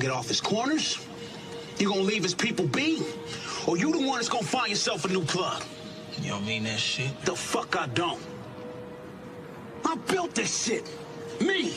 get off his corners? You gonna leave his people be? Or you the one that's gonna find yourself a new plug? You don't mean that shit? The fuck I don't. I built this shit. Me.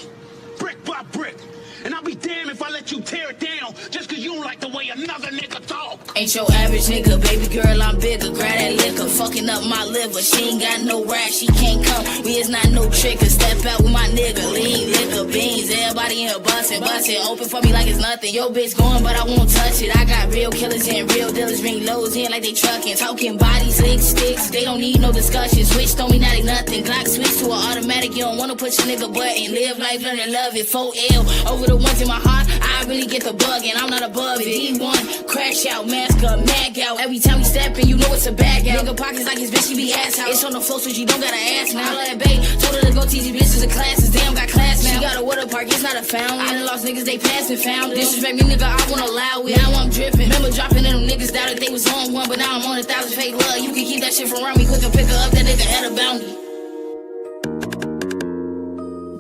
Brick by brick. And I'll be damned if I let you tear it down just cause you don't like the way another nigga talk. Ain't your average nigga, baby girl, I'm bigger. Grab that liquor, fucking up my liver. She ain't got no rap, she can't come. We is not no tricker. Step out with my nigga, lean, liquor, beans. Everybody in here bustin'. Open for me like it's nothing. Yo bitch going, but I won't touch it. I got real killers and real dealers. Bring loads in like they trucking. Talking bodies, lick sticks. They don't need no discussion. Switched on me, not like nothing. Glock switch to an automatic. You don't wanna push a nigga button. Live life, learn to love it. 4L over the ones in my heart. I really get the bug and I'm not above it. D1, crash out, mask up, mag out. Every time we step in, you know it's a bag out. Nigga pockets like his bitch, she be ass out. It's on the floor, so she don't gotta ask now. I love that babe, told her to go teach these bitches the classes. Damn, got class now. She got a water park, it's not a fountain. I done lost niggas, they passed and found it. Disrespect me, nigga, I won't allow it. Now I'm dripping. Remember dropping in them niggas doubted they was on one, but now I'm on 1,000 fake love. You can keep that shit from around me, quick and pick her up. That nigga had a bounty.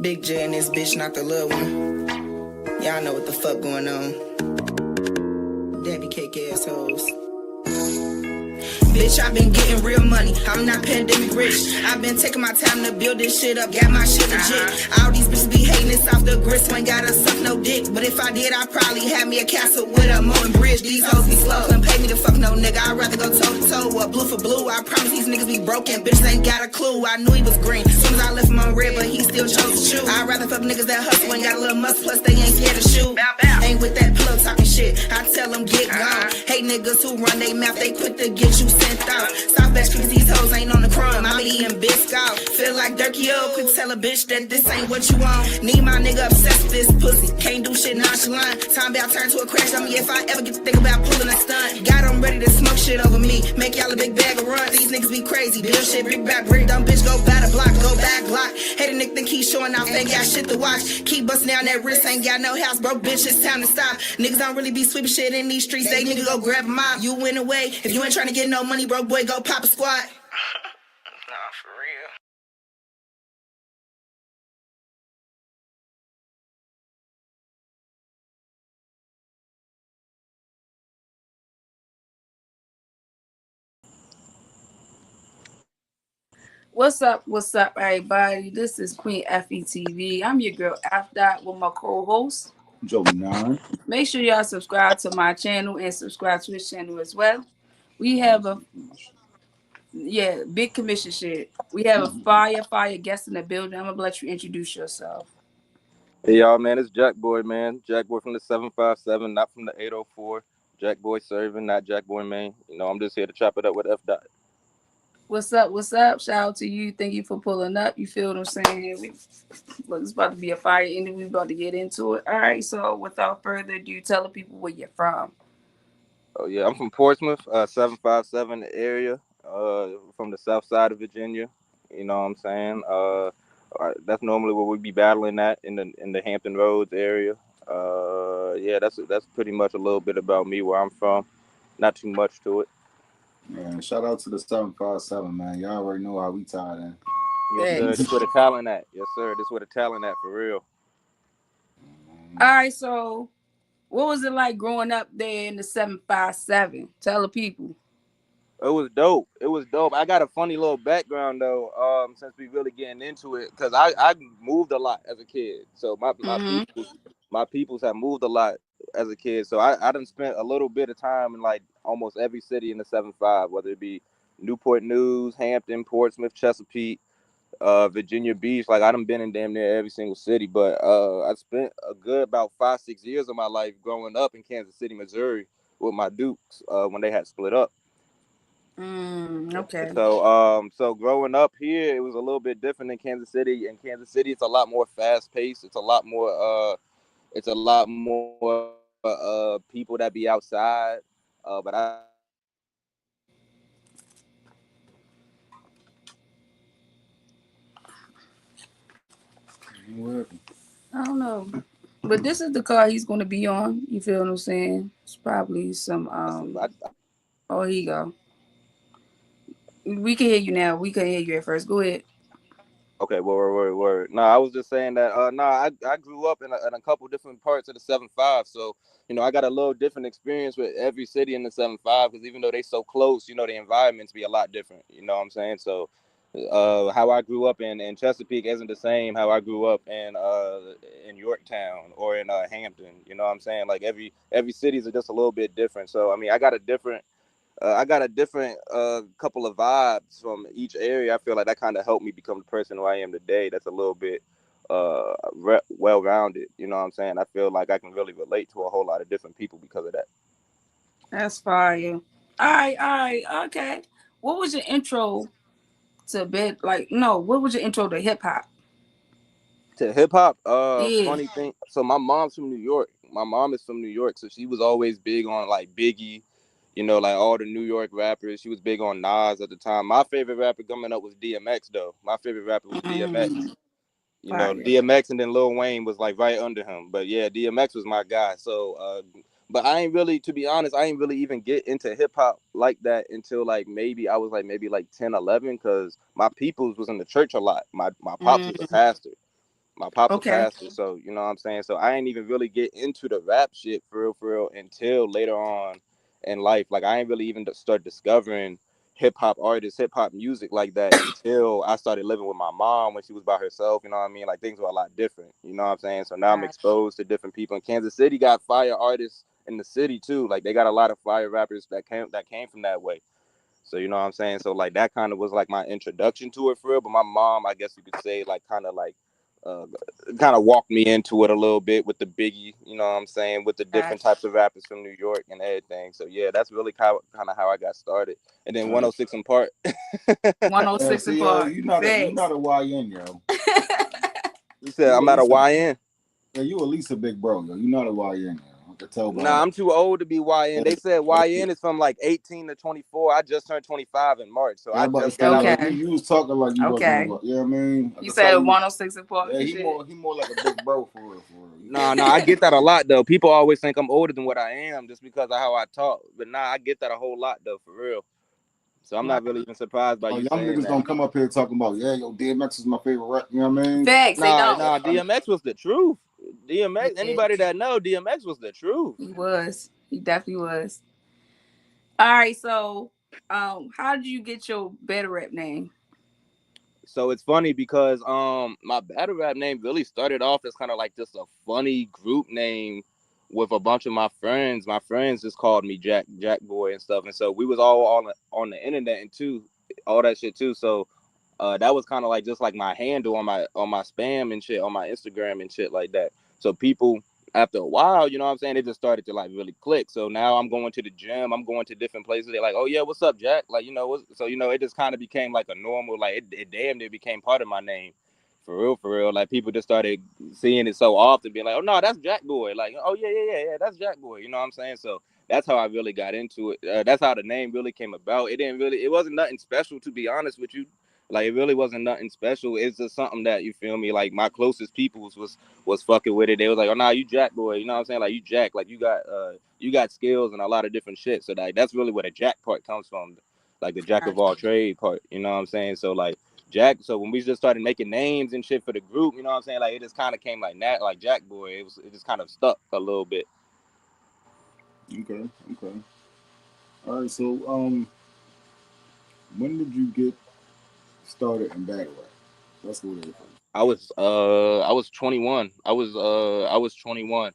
Big J and this bitch, not the little one. Y'all know what the fuck going on. Debbie cake assholes. Bitch, I been getting real money. I'm not pandemic rich. I've been taking my time to build this shit up. Got my shit legit. All these bitches be hating this off the grist. Ain't gotta suck no dick. But if I did, I'd probably have me a castle with a moat and bridge. These hoes be slow. Couldn't pay me to fuck no nigga. I'd rather go toe to toe or blue for blue. I promise these niggas be broken. Bitches ain't got a clue. I knew he was green. Soon as I left him on red, but he still chose to shoot. I'd rather fuck niggas that hustle and got a little muscle. Plus they ain't scared to shoot. Ain't with that plug talking shit. I tell them get gone. Hate niggas who run they mouth. They quick to get you sent out. South Beach cause these hoes ain't on the crumb. I'm eating Biscoff. Feel like Durkee O. Quick tell a bitch that this ain't what you want. Need my nigga obsessed with this pussy. Can't do shit nonchalant. Time about turn to a crash on me if I ever get to think about pulling a stunt. Got them ready to smoke shit over me. Make y'all a big bag of runs. These niggas be crazy. Build shit, brick back, brick. Dumb bitch go by the block, go back block. Hate a nigga think he's showing off. Ain't got shit to watch. Keep busting down that wrist. Ain't got no house. Broke bitch, it's time to stop. Niggas don't really be sweeping shit in these streets. They nigga go grab a mop. You went away. If you ain't trying to get no money, broke boy, go pop a squat. Nah, for real. What's up, everybody? This is Queen FETV. I'm your girl After with my co-host Joey 9. Make sure y'all subscribe to my channel and subscribe to his channel as well. We have a big commission shit. We have a fire guest in the building. I'm gonna let you introduce yourself. Hey y'all, man, it's Jackboy, man. Jackboy from the 757, not from the 804. Jackboy serving, not Jackboy main. You know, I'm just here to chop it up with F. Dot. What's up? Shout out to you. Thank you for pulling up. You feel what I'm saying? Look, it's about to be a fire interview. We're about to get into it. All right, so without further ado, tell the people where you're from. Oh yeah, I'm from Portsmouth, 757 area, from the south side of Virginia. You know what I'm saying? That's normally where we be battling at in the Hampton Roads area. That's pretty much a little bit about me, where I'm from. Not too much to it. Man, shout out to the 757, man. Y'all already know how we tied in. Yes, sir. This is where the talent at. Yes, sir. This is where the talent at, for real. All right, so what was it like growing up there in the 757? Tell the people. It was dope. I got a funny little background though, since we really getting into it, because I moved a lot as a kid. So my peoples have moved a lot as a kid. So I done spent a little bit of time in like almost every city in the 7-5, whether it be Newport News, Hampton, Portsmouth, Chesapeake, Virginia Beach. Like I done been in damn near every single city. But I spent a good about 5-6 years of my life growing up in Kansas City, Missouri with my Dukes when they had split up. Okay. So growing up here, it was a little bit different in Kansas City. In Kansas City, it's a lot more fast paced. It's a lot more people that be outside. But I don't know. But this is the car he's gonna be on. You feel what I'm saying? It's probably some oh, here you go. We can hear you now. We couldn't hear you at first. Go ahead. Okay, word. No, I was just saying that. I grew up in a couple different parts of the 7-5, so I got a little different experience with every city in the 7-5 because even though they so close, the environments be a lot different. You know what I'm saying? So, how I grew up in Chesapeake isn't the same how I grew up in Yorktown or in Hampton. You know what I'm saying? Like every cities are just a little bit different. So I mean, I got a different couple of vibes from each area. I feel like that kind of helped me become the person who I am today. That's a little bit well-rounded. You know what I'm saying? I feel like I can really relate to a whole lot of different people because of that. That's fire. All right, okay. What was your intro to bed? Like, no, what was your intro to hip hop? To hip hop, Yeah. funny thing. So my mom's from New York. My mom is from New York, so she was always big on like Biggie, like all the New York rappers. She was big on Nas at the time. My favorite rapper coming up was DMX, though. My favorite rapper was DMX. Fire. DMX, and then Lil Wayne was like right under him. But yeah, DMX was my guy. So, but I ain't really, to be honest, I ain't really even get into hip hop like that until like maybe I was like maybe like 10, 11, because my peoples was in the church a lot. My pops was a pastor. My pop's a Okay. pastor, so you know what I'm saying. So I ain't even really get into the rap shit for real, until later on in life. Like I ain't really even start discovering hip hop artists, hip hop music like that until I started living with my mom when she was by herself. You know what I mean? Like things were a lot different. You know what I'm saying? So now I'm Right. exposed to different people. And Kansas City got fire artists in the city too. Like they got a lot of fire rappers that came from that way. So you know what I'm saying? So like that kind of was like my introduction to it for real. But my mom, I guess you could say, like uh, kind of walked me into it a little bit with the Biggie, you know what I'm saying, with the different Gotcha. types of rappers from New York and everything. So yeah, that's really kind of how I got started. And then 106 in Park. Yeah, 106 and see, Park. you not Thanks. a YN, yo. You said You I'm at at a least a YN. yeah, you at least a big bro, yo. You not a YN, yo. I can tell Nah, by I'm too old to be YN. They said yeah, YN is from like 18 to 24. I just turned 25 in March, so yeah, I about to just say, got out. yo, Okay. you was talking like you wasn't a Okay. what, you know what I mean? I You can tell said you, 106 and Park yeah, and he shit. more like a big bro for real, for real. No, I get that a lot though. People always think I'm older than what I am just because of how I talk. But nah, I get that a whole lot though, for real. So I'm Right. not really even surprised by Oh, you young saying niggas that. don't come up here talking about, yeah, yo, DMX is my favorite rap, you know what I mean? Facts, they Nah, don't. nah, DMX was the truth. DMX, Yeah, anybody that know DMX was the truth. he was. He definitely was. All right, so how did you get your better rap name? So it's funny because my battle rap name really started off as kind of like just a funny group name with a bunch of my friends. My friends just called me Jackboy and stuff, and so we was all on the internet and too all that shit too. So that was kind of like just like my handle on my spam and shit on my Instagram and shit like that. So people after a while, you know what I'm saying, it just started to like really click. So now I'm going to the gym, I'm going to different places. They're like, oh yeah, what's up, Jack? Like, so it just kind of became like a normal, like it damn near became part of my name. For real. Like people just started seeing it so often, being like, oh no, that's Jack Boy. Like, oh yeah, that's Jack Boy. You know what I'm saying? So that's how I really got into it. That's how the name really came about. It wasn't nothing special, to be honest with you. Like it really wasn't nothing special. It's just something that, you feel me, like my closest peoples was fucking with it. They was like, oh nah, you Jack Boy. You know what I'm saying? Like you Jack, like you got skills and a lot of different shit. So like that's really where the Jack part comes from. Like the Jack of all trade part. You know what I'm saying? So like Jack, so when we just started making names and shit for the group, you know what I'm saying? Like it just kind of came like that, like Jack Boy. It just kind of stuck a little bit. Okay. All right, so when did you get started in battle rap? Let's go there first. I was 21. I was 21.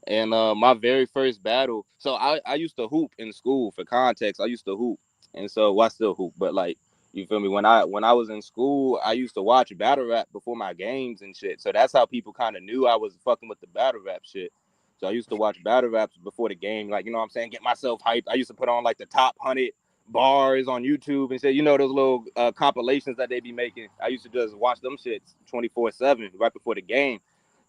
And my very first battle, so I used to hoop in school. For context, I used to hoop, and so well, I still hoop. But like, you feel me? When I was in school, I used to watch battle rap before my games and shit. So that's how people kind of knew I was fucking with the battle rap shit. So I used to watch battle raps before the game, like, you know what I'm saying, get myself hyped. I used to put on like the top 100 bars on YouTube and say, those little compilations that they be making. I used to just watch them shits 24/7 right before the game.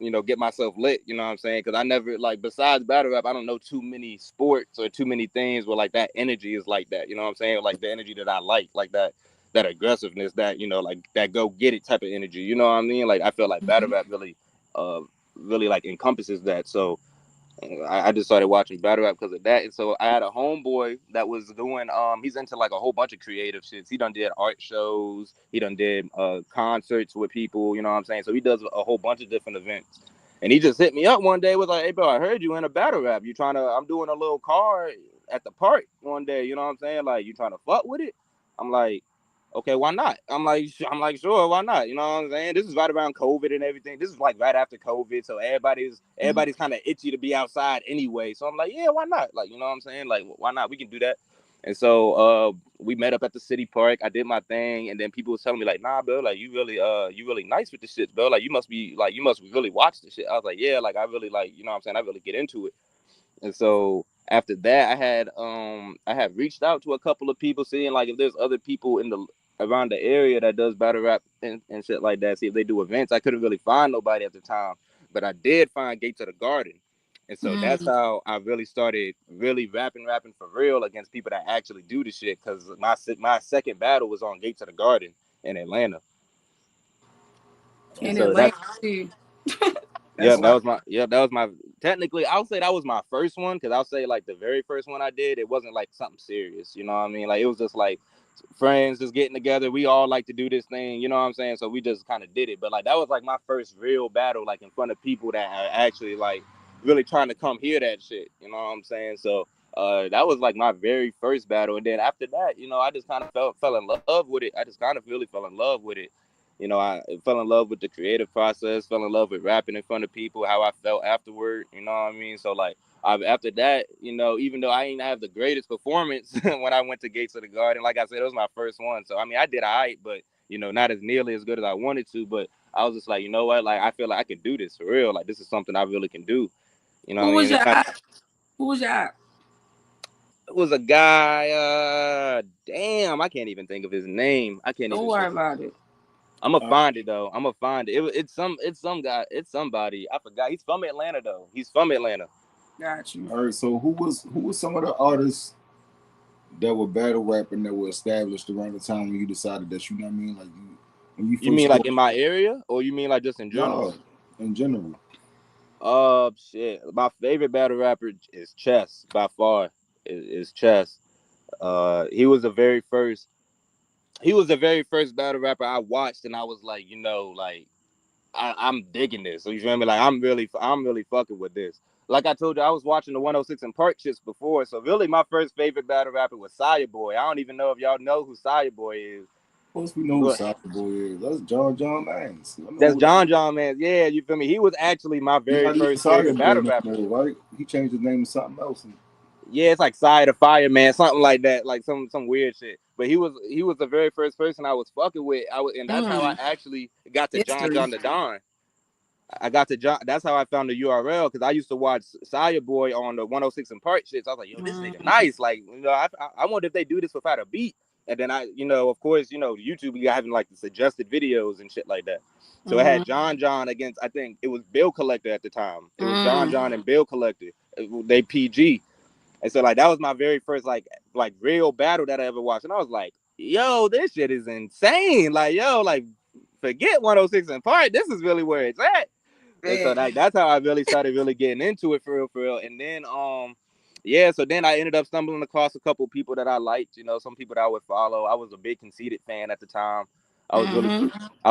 Get myself lit, you know what I'm saying? Because I never, like, besides battle rap, I don't know too many sports or too many things where, like, that energy is like that, you know what I'm saying? Like, the energy that I like that aggressiveness, that, like, that go-get-it type of energy, you know what I mean? Like, I feel like battle rap really, like, encompasses that. So, I just started watching battle rap because of that. And so I had a homeboy that was doing he's into like a whole bunch of creative shits. He done did art shows, he done did concerts with people, you know what I'm saying? So he does a whole bunch of different events. And he just hit me up one day, was like, "Hey bro, I heard you in a battle rap. You trying to I'm doing a little car at the park one day, you know what I'm saying? Like, you trying to fuck with it?" I'm like, okay, why not? I'm like, sure, why not? You know what I'm saying? This is right around COVID and everything. This is like right after COVID, so everybody's kind of itchy to be outside anyway. So I'm like, yeah, why not? Like, you know what I'm saying? Like, why not? We can do that. And so we met up at the city park. I did my thing, and then people was telling me like, "Nah, bro, like you really nice with the shit, bro. Like you must really watch the shit." I was like, "Yeah, like I really like, you know what I'm saying? I really get into it." And so after that, I had reached out to a couple of people, seeing like if there's other people in the around the area that does battle rap and shit like that. See if they do events. I couldn't really find nobody at the time, but I did find Gates of the Garden. And so that's how I really started really rapping for real against people that actually do the shit. Because my second battle was on Gates of the Garden in Atlanta. And In so Atlanta that's too. yeah, That's why. that was my technically I'll say that was my first one, because I'll say like the very first one I did, it wasn't like something serious, you know what I mean? Like it was just like friends just getting together. We all like to do this thing, you know what I'm saying? So we just kind of did it. But like that was like my first real battle, like in front of people that are actually like really trying to come hear that shit, you know what I'm saying? So that was like my very first battle. And then after that, you know, I just kind of fell in love with it. I just kind of really fell in love with it. You know, I fell in love with the creative process, fell in love with rapping in front of people, how I felt afterward, you know what I mean? So, like, after that, you know, even though I didn't have the greatest performance when I went to Gates of the Garden, like I said, it was my first one. So, I mean, I did all right, but, you know, not as nearly as good as I wanted to. But I was just like, you know what? Like, I feel like I can do this for real. Like, this is something I really can do. You know what Who I was mean? your op? Who was your op? It was a guy, damn, I can't even think of his name. I can't Don't even worry think of about it. I'm gonna find it though. I'm gonna find it. It's some guy. It's somebody. I forgot. He's from Atlanta though. He's from Atlanta. Got you. All right, so who was some of the artists that were battle rapping that were established around the time when you decided that, you know what I mean? Like when you You first mean like started? in my area, or you mean like just in No, general? in general. Shit. My favorite battle rapper is Chess by far. Is Chess. He was the very first. He was the very first battle rapper I watched, and I was like, you know, like I'm digging this. So you feel me? Like I'm really fucking with this. Like I told you, I was watching the 106 and Park shits before. So really, my first favorite battle rapper was Sire Boy. I don't even know if y'all know who Sire Boy is. Of course, we know who But Soccer Boy is. That's John Mans. I know that's who that is. John man. Yeah, you feel me? He was actually my He's very not even first Soccer favorite Boy battle no rapper. more, right? He changed his name to something else. Yeah, it's like Sire the Fireman, something like that, like some weird shit. But he was the very first person I was fucking with. And that's how I actually got to History. John the Don. I got to John. That's how I found the URL, because I used to watch Sire Boy on the 106 and Park shit. So I was like, yo, this nigga nice. Like, you know, I wonder if they do this without a beat. And then I, you know, of course, you know, YouTube, we got having like the suggested videos and shit like that. So it had John against, I think it was Bill Collector at the time. It was John and Bill Collector. They PG. And so like that was my very first like real battle that I ever watched. And I was like, yo, this shit is insane. Like, yo, like forget 106 and Park. This is really where it's at. And so like that's how I really started really getting into it for real. And then yeah, so then I ended up stumbling across a couple people that I liked, you know, some people that I would follow. I was a big Conceited fan at the time. I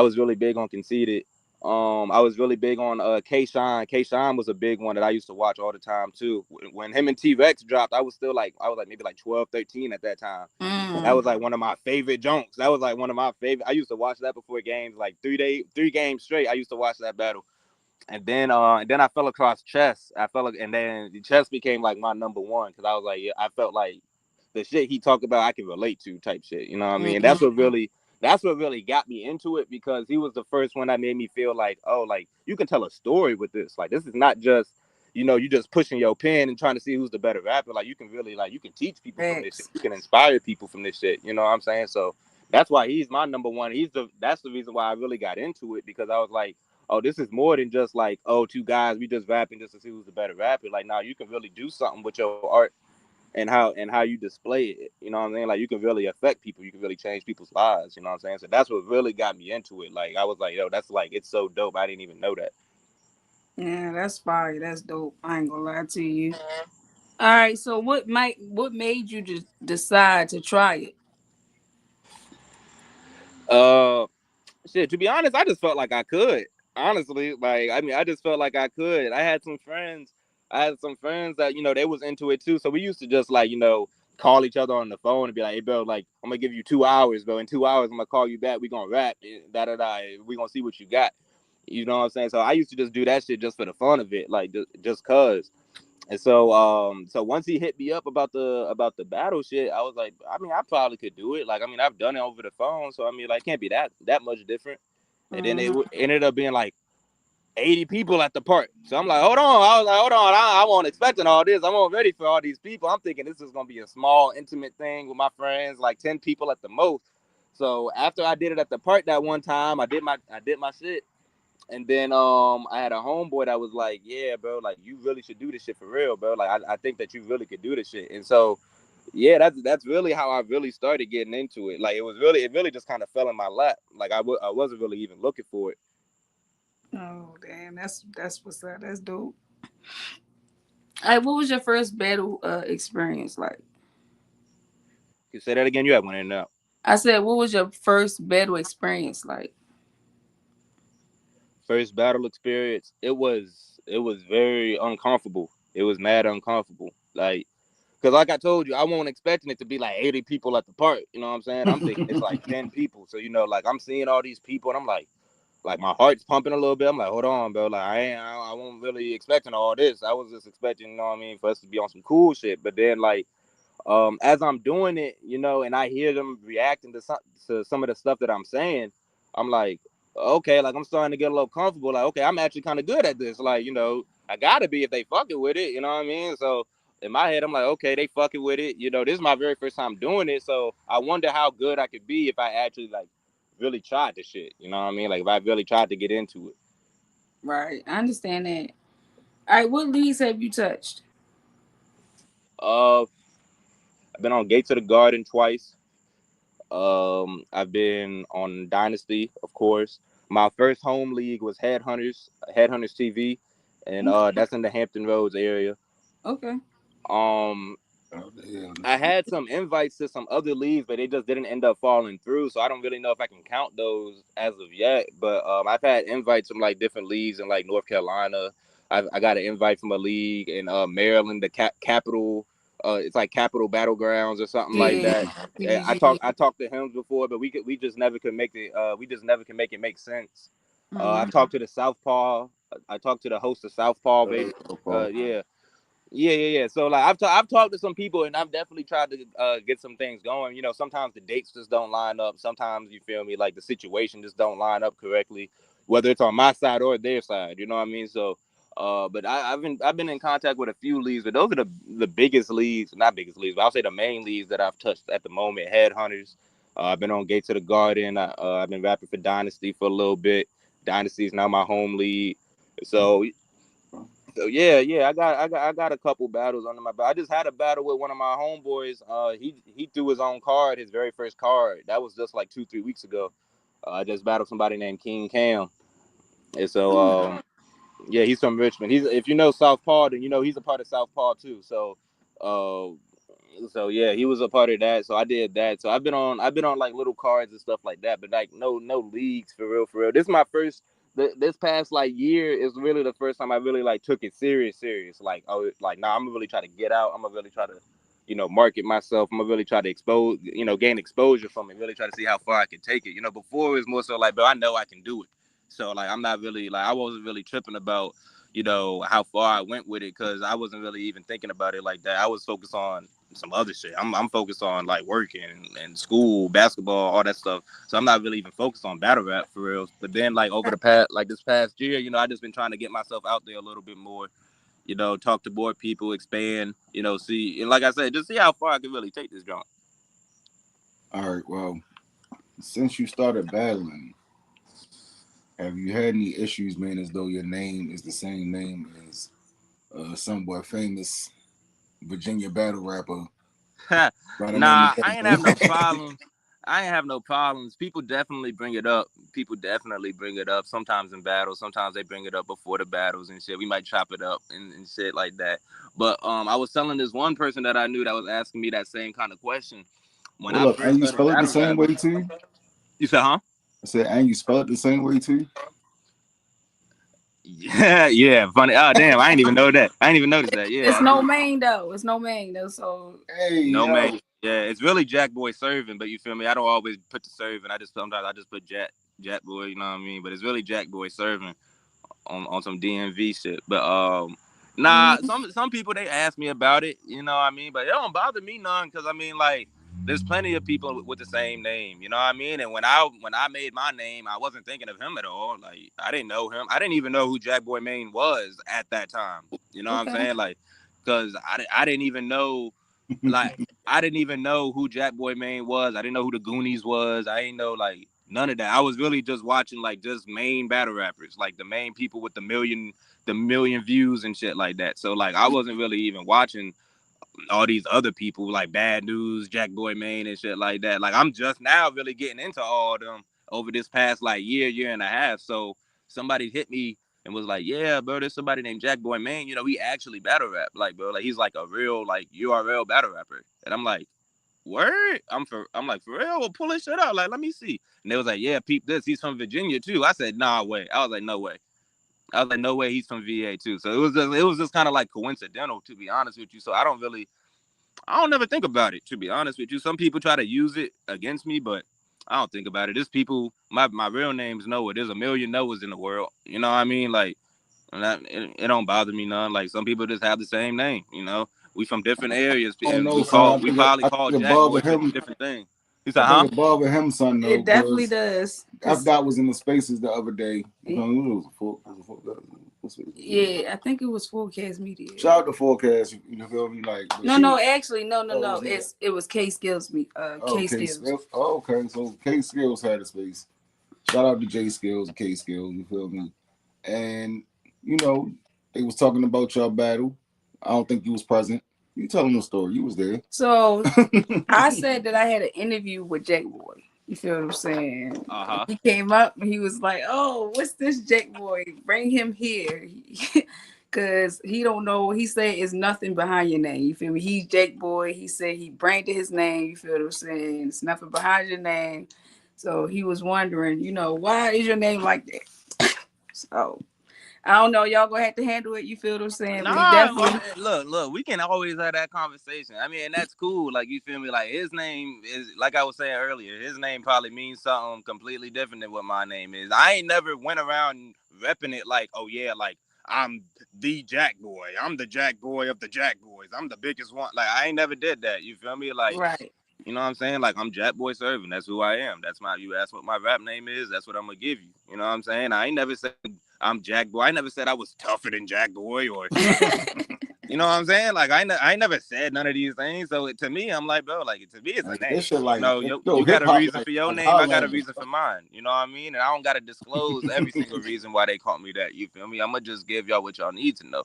was really big on Conceited. I was really big on K-Shine. K-Shine was a big one that I used to watch all the time too. When him and T-Rex dropped, I was like maybe like 12, 13 at that time. And that was like one of my favorite junks. That was like one of my favorite. I used to watch that before games, like 3 games straight. I used to watch that battle. And then I fell across Chess. And then Chess became like my number one, because I was like, yeah, I felt like the shit he talked about I can relate to type shit. You know what I mean? And that's what really got me into it, because he was the first one that made me feel like, oh, like you can tell a story with this. Like this is not just, you know, you just pushing your pen and trying to see who's the better rapper. Like you can really, like, you can teach people from this shit. You can inspire people from this shit. You know what I'm saying? So that's why he's my number one. That's the reason why I really got into it, because I was like, oh, this is more than just like, oh, two guys, we just rapping just to see who's the better rapper. Like, now you can really do something with your art and how you display it. You know what I'm saying? Like, you can really affect people. You can really change people's lives. You know what I'm saying? So that's what really got me into it. Like, I was like, yo, that's like, it's so dope. I didn't even know that. Yeah, that's fire. That's dope. I ain't gonna lie to you. All right, so what made you just decide to try it? Uh, Shit. To be honest, I just felt like I could. Honestly, like I mean, I just felt like I could. I had some friends. I had some friends that they was into it too. So we used to just like call each other on the phone and be like, "Hey, bro, like I'm gonna give you 2 hours, bro. In 2 hours, I'm gonna call you back. We gonna rap. Da da da. We gonna see what you got." You know what I'm saying? So I used to just do that shit just for the fun of it, like just cause. And so once he hit me up about the battle shit, I was like, I mean, I probably could do it. Like, I mean, I've done it over the phone, so I mean, like, can't be that much different. And then it Mm-hmm. ended up being like 80 people at the park. So I'm like, hold on. I was like, hold on. I wasn't expecting all this. I wasn't ready for all these people. I'm thinking this is gonna be a small, intimate thing with my friends, like 10 people at the most. So after I did it at the park that one time, I did my shit. And then I had a homeboy that was like, yeah, bro, like you really should do this shit for real, bro. Like I think that you really could do this shit. And so yeah, that's really how I really started getting into it. Like it really just kind of fell in my lap. Like I wasn't really even looking for it. Oh damn, that's what's up. That's dope. All right, what was your first battle experience like? You say that again, you have one in now. I said, what was your first battle experience like? First battle experience, it was very uncomfortable. It was mad uncomfortable. Like because like I told you, I wasn't expecting it to be like 80 people at the park. You know what I'm saying? I'm thinking it's like 10 people. So like I'm seeing all these people and I'm like my heart's pumping a little bit. I'm like, hold on, bro. Like I wasn't really expecting all this. I was just expecting, you know what I mean, for us to be on some cool shit. But then like as I'm doing it, and I hear them reacting to some of the stuff that I'm saying, I'm like, okay, like I'm starting to get a little comfortable. Like, okay, I'm actually kind of good at this. Like, I gotta be if they fucking with it. You know what I mean? So in my head, I'm like, okay, they fucking with it. This is my very first time doing it, so I wonder how good I could be if I actually like really tried the shit. You know what I mean? Like if I really tried to get into it. Right, I understand that. All right, what leagues have you touched? Uh, I've been on Gates of the Garden twice. I've been on Dynasty, of course. My first home league was Headhunters TV, and Okay. that's in the Hampton Roads area. Okay. Um, Oh, yeah, I had some invites to some other leagues, but they just didn't end up falling through. So I don't really know if I can count those as of yet. But I've had invites from like different leagues in like North Carolina. I got an invite from a league in Maryland, the Capital. It's like Capital Battlegrounds or something like Yeah. that. Yeah, I PBG. talked to him before, but we just never could make it. We just never can make it make sense. Mm-hmm. I've talked to the Southpaw. I talked to the host of Southpaw, baby. so far. Yeah. Yeah. So like I've talked to some people and I've definitely tried to get some things going. Sometimes the dates just don't line up. Sometimes you feel me, like the situation just don't line up correctly, whether it's on my side or their side. You know what I mean? So, but I've been in contact with a few leagues, but those are the biggest leagues, not biggest leagues, but I'll say the main leagues that I've touched at the moment. Headhunters. I've been on Gates of the Garden. I've been rapping for Dynasty for a little bit. Dynasty is now my home league. So yeah, I got a couple battles under my belt. I just had a battle with one of my homeboys. He threw his own card, his very first card. That was just like 2-3 weeks ago. I just battled somebody named King Cam, and so yeah, he's from Richmond. He's if you know South Paul, then he's a part of South Paul too. Uh, so yeah, he was a part of that. So I did that. So I've been on like little cards and stuff like that, but like no leagues for real for real. This is my first. This past like year is really the first time I really like took it serious. Like like nah, I'm gonna really try to get out. I'm gonna really try to market myself. I'm gonna really try to gain exposure from it. Really try to see how far I can take it. Before it was more so like, but I know I can do it. So like I'm not really like I wasn't really tripping about how far I went with it because I wasn't really even thinking about it like that. I was focused on some other shit. I'm focused on like working and school, basketball, all that stuff. So I'm not really even focused on battle rap for real. But then like over the past like this past year, I just been trying to get myself out there a little bit more. Talk to more people, expand. See and like I said, just see how far I can really take this joint. All right. Well, since you started battling, have you had any issues, man? As though your name is the same name as somewhat famous Virginia battle rapper by the name Nah, of I ain't have no Jackboy? problems. I ain't have no problems. People definitely bring it up. Sometimes in battles. Sometimes they bring it up before the battles and shit. We might chop it up and shit like that. But I was telling this one person that I knew that was asking me that same kind of question. When I Look, first and you started spell it the battle same rapping. way too? You said, huh? I said, and you spell it the same way too? Yeah, funny. Oh, damn, I didn't even know that. I didn't even notice that. Yeah, It's no main though. It's no main though. So Hey, no, yo. man. Yeah, it's really Jackboy serving, but you feel me? I don't always put the serving. Sometimes I just put Jackboy, you know what I mean? But it's really Jackboy serving on some DMV shit. But nah, some people they ask me about it, you know what I mean? But it don't bother me none, because I mean, like, there's plenty of people with the same name, you know what I mean? And when I made my name, I wasn't thinking of him at all. Like, I didn't know him. I didn't even know who Jackboy Maine was at that time. You know what I'm saying? Like, because I didn't even know, like, I didn't even know who Jackboy Maine was. I didn't know who the Goonies was. I didn't know, like, none of that. I was really just watching, like, just main battle rappers, like the main people with the million views and shit like that. So, like, I wasn't really even watching all these other people like Bad News, Jackboy Maine, and shit like that. Like, I'm just now really getting into all of them over this past like year and a half. So somebody hit me and was like, "Yeah, bro, there's somebody named Jackboy Maine. You know, he actually battle rap. Like, bro, like he's like a real like URL battle rapper." And I'm like, "Word?" I'm like, "For real? Well, pull this shit out. Like, let me see." And they was like, "Yeah, peep this. He's from Virginia too." I said, "Nah, way." I was like, "No way." I was like, "No way, he's from VA too." So it was just kind of like coincidental, to be honest with you. So I don't never think about it, to be honest with you. Some people try to use it against me, but I don't think about it. There's people, my real name's Noah. There's a million Noahs in the world. You know what I mean? Like, it don't bother me none. Like, some people just have the same name, you know? We from different areas. I don't And know, son. we probably I call think Jack above Boy for him. different things. He I said, think huh? above him, son, though. it definitely does. I forgot was in the spaces the other day. It was Yeah, I think it was Forecast Media. Shout out to Forecast. You feel me? Like, Actually, no. It was K Skills. K Skills. Oh, okay. So K Skills had a space. Shout out to J Skills and K Skills. You feel me? And you know, they was talking about your battle. I don't think you was present. You telling the story. You was there. So I said that I had an interview with Jackboy. You feel what I'm saying? Uh-huh. He came up and he was like, "Oh, what's this Jackboy? Bring him here." Cause he don't know. He said it's nothing behind your name. You feel me? He's Jackboy. He said he branded his name. You feel what I'm saying? It's nothing behind your name. So he was wondering, why is your name like that? So I don't know. Y'all gonna have to handle it. You feel what I'm saying? But he definitely look, we can always have that conversation. I mean, and that's cool. Like, you feel me? Like, his name is, like I was saying earlier, his name probably means something completely different than what my name is. I ain't never went around repping it like, oh yeah, like, I'm the Jack Boy. I'm the Jack Boy of the Jack Boys. I'm the biggest one. Like, I ain't never did that. You feel me? Like, right. you know what I'm saying? Like, I'm Jackboy Serving. That's who I am. You asked what my rap name is. That's what I'm going to give you. You know what I'm saying? I ain't never said I'm Jackboy. I never said I was tougher than Jackboy or, you know what I'm saying? Like, I never said none of these things. So to me, I'm like, bro, like, to me, it's a name. Shit, like, you got a reason for your name. I got a reason for mine. You know what I mean? And I don't got to disclose every single reason why they called me that. You feel me? I'm going to just give y'all what y'all need to know.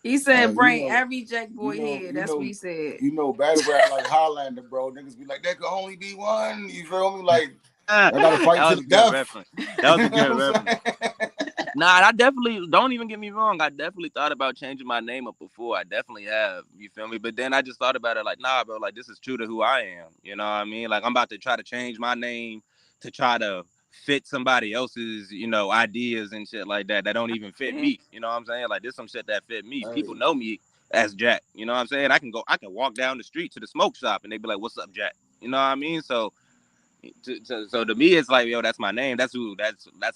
He said, "Bring every Jackboy here." That's what he said. You know, battle rap like Highlander, bro. Niggas be like, there could only be one. You feel me? Like, I gotta fight to the death. Reference. That was a good reference. Nah, I definitely, don't even get me wrong. I definitely thought about changing my name up before. I definitely have. You feel me? But then I just thought about it like, nah, bro. Like, this is true to who I am. You know what I mean? Like, I'm about to try to change my name to try to fit somebody else's, ideas and shit like that don't even fit me. You know what I'm saying? Like, there's some shit that fit me. People know me as Jack. You know what I'm saying? I can walk down the street to the smoke shop and they be like, "What's up, Jack?" You know what I mean? So to me, it's like, yo, that's my name. That's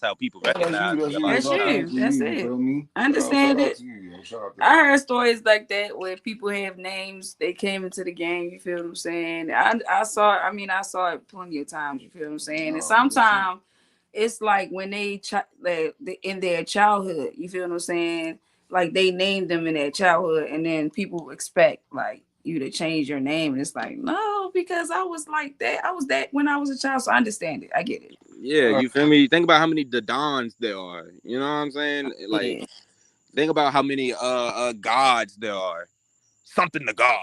how people recognize me. That's it. I understand it. I heard stories like that where people have names. They came into the game. You feel what I'm saying? I saw it plenty of times. You feel what I'm saying? And sometimes it's like when they in their childhood. You feel what I'm saying? Like, they named them in their childhood, and then people expect like you to change your name, and it's like, no, because I was like that. I was that when I was a child, so I understand it. I get it. Yeah, you feel me? Think about how many Dons there are. You know what I'm saying? Like, think about how many gods there are. Something to God.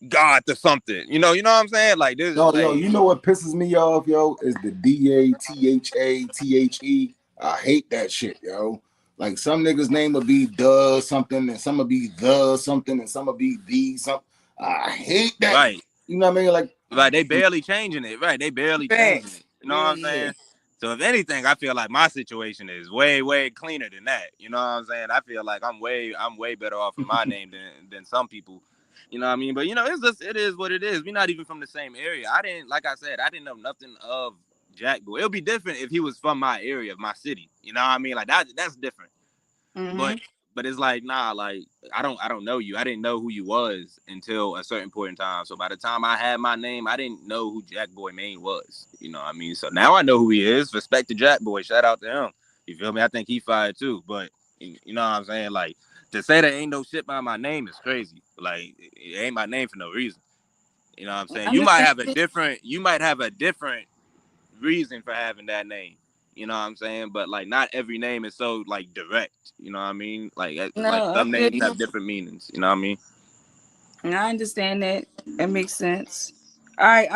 God to something. You know what I'm saying? Like this. Yo, Like, you know what pisses me off, yo, is the DATHATHE. I hate that shit, yo. Like some niggas' name will be the something, and some will be the something, and some will be the something. I hate that. right. You know what I mean? Like, Right, they barely changing it. Right, they barely changing Facts. it. You know what I'm saying? So if anything, I feel like my situation is way, way cleaner than that. You know what I'm saying? I feel like I'm way better off in my name than some people. You know what I mean? But it's just it is what it is. We're not even from the same area. Like I said, I didn't know nothing of Jackboy. It would be different if he was from my area, of my city. You know what I mean? Like that's different. Mm-hmm. But it's like, nah, like I don't know you. I didn't know who you was until a certain point in time. So by the time I had my name, I didn't know who Jackboy Maine was. You know what I mean? So now I know who he is. Respect to Jackboy. Shout out to him. You feel me? I think he fired too. But you know what I'm saying? Like to say there ain't no shit by my name is crazy. Like it ain't my name for no reason. You know what I'm saying? You might have a different reason for having that name. You know what I'm saying? But like not every name is so like direct. You know what I mean? Like No, I some feel names you. have different meanings. You know what I mean? I understand that. That makes sense. All right.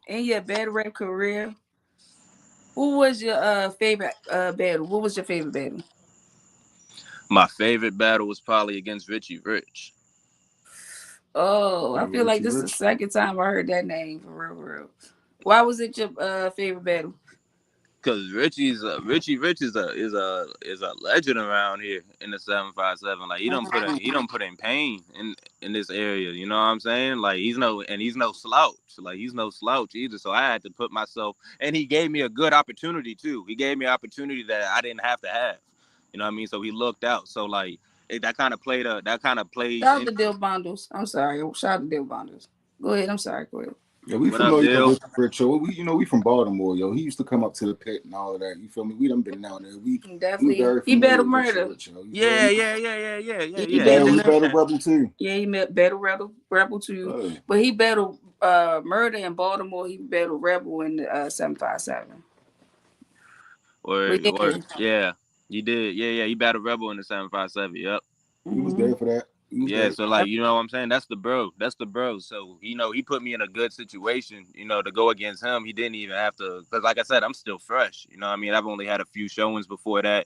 In your battle rap career, who was your favorite battle? What was your favorite battle? My favorite battle was probably against Richie Rich. Oh, I feel like Richie this is the Rich. second time I heard that name for real, for real. Why was it your favorite battle? Cause Richie Rich is a legend around here in the 757. Like he don't put in pain in this area. You know what I'm saying? Like he's no slouch. Like he's no slouch either. So I had to put myself, and he gave me a good opportunity too. He gave me an opportunity that I didn't have to have. You know what I mean? So he looked out. So like that kind of plays Shout out in. to Dill Bundles. I'm sorry. Shout out to Dill Bundles. Go ahead. I'm sorry. Go ahead. Yeah, we What up, familiar with Dill? Richie Rich. Yo. We from Baltimore, yo. He used to come up to the pit and all of that. You feel me? We done been down there. We Definitely. very He familiar battle with Richie murder. Rich, yo. You feel Yeah, me? He yeah. battle He battle Rebel too. Yeah, he met battle Rebel too. But he battled murder in Baltimore. He battled Rebel in the 757. Or But yeah. yeah, you did. Yeah. You battled Rebel in the 757. Yep. He was Mm-hmm. there for that. He was Yeah, there. so like you know what I'm saying? That's the bro. That's the bro. So he put me in a good situation, to go against him. He didn't even have to, because like I said, I'm still fresh. You know what I mean? I've only had a few showings before that.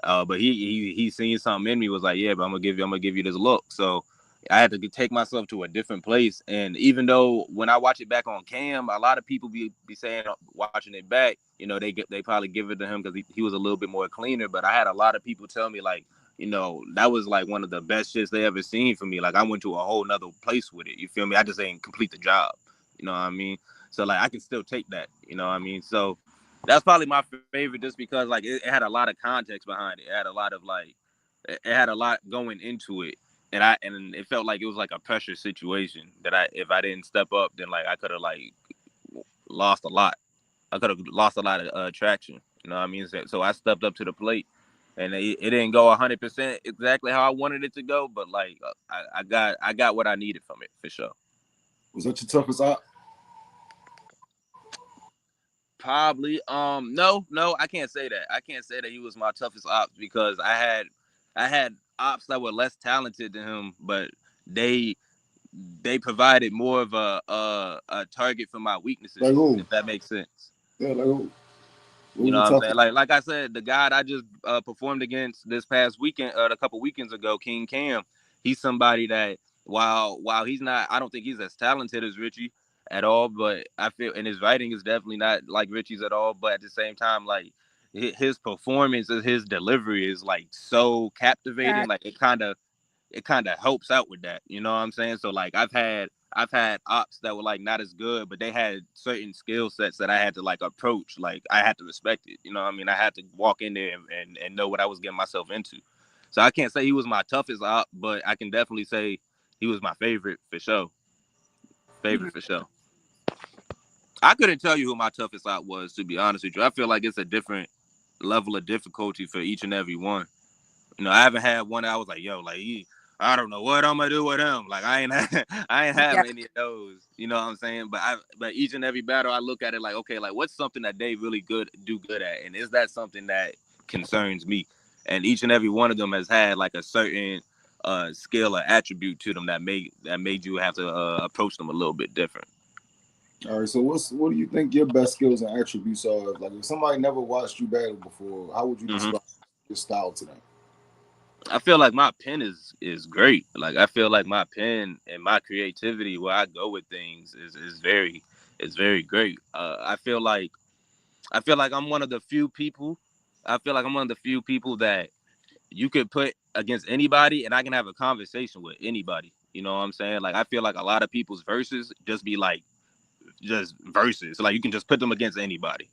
But he seen something in me, was like, yeah, but I'm gonna give you this look. So I had to take myself to a different place. And even though when I watch it back on cam, a lot of people be saying watching it back, they probably give it to him because he was a little bit more cleaner. But I had a lot of people tell me like, that was like one of the best shits they ever seen for me. Like I went to a whole nother place with it. You feel me? I just ain't complete the job. You know what I mean? So like I can still take that. You know what I mean? So that's probably my favorite, just because like it had a lot of context behind it. It had a lot of it had a lot going into it, and it felt like it was like a pressure situation that if I didn't step up, then like I could have like lost a lot. I could have lost a lot of traction. You know what I mean? So I stepped up to the plate, and it didn't go 100% exactly how I wanted it to go, but like I got what I needed from it for sure. Was that your toughest op? Probably. No, I can't say that. I can't say that he was my toughest ops, because I had ops that were less talented than him, but they provided more of a target for my weaknesses, Like who? if that makes sense. Yeah, like who? Who You was know the what I'm saying? toughest? Like I said, the guy I just performed against this past weekend, a couple weekends ago, King Cam. He's somebody that while he's not, I don't think he's as talented as Richie at all, but I feel, and his writing is definitely not like Richie's at all. But at the same time, like his performance and his delivery is like so captivating. Like it kind of helps out with that. You know what I'm saying? So like I've had ops that were like not as good, but they had certain skill sets that I had to like approach. Like I had to respect it. You know what I mean? I had to walk in there and know what I was getting myself into. So I can't say he was my toughest op, but I can definitely say he was my favorite for sure. Favorite for sure. I couldn't tell you who my toughest op was, to be honest with you. I feel like it's a different level of difficulty for each and every one. I haven't had one that I was like, yo, like I don't know what I'm gonna do with him. Like I ain't have Yeah. any of those. You know what I'm saying? But each and every battle, I look at it like, okay, like what's something that they really do good at, and is that something that concerns me? And each and every one of them has had like a certain skill or attribute to them that made you have to approach them a little bit different. All right, so what do you think your best skills and attributes are? Like, if somebody never watched you battle before, how would you describe your style to them? I feel like my pen is great. Like I feel like my pen and my creativity, where I go with things, is very great. I feel like I'm one of the few people. I feel like I'm one of the few people that you could put against anybody, and I can have a conversation with anybody. You know what I'm saying? Like I feel like a lot of people's verses just be like just verses. Like you can just put them against anybody.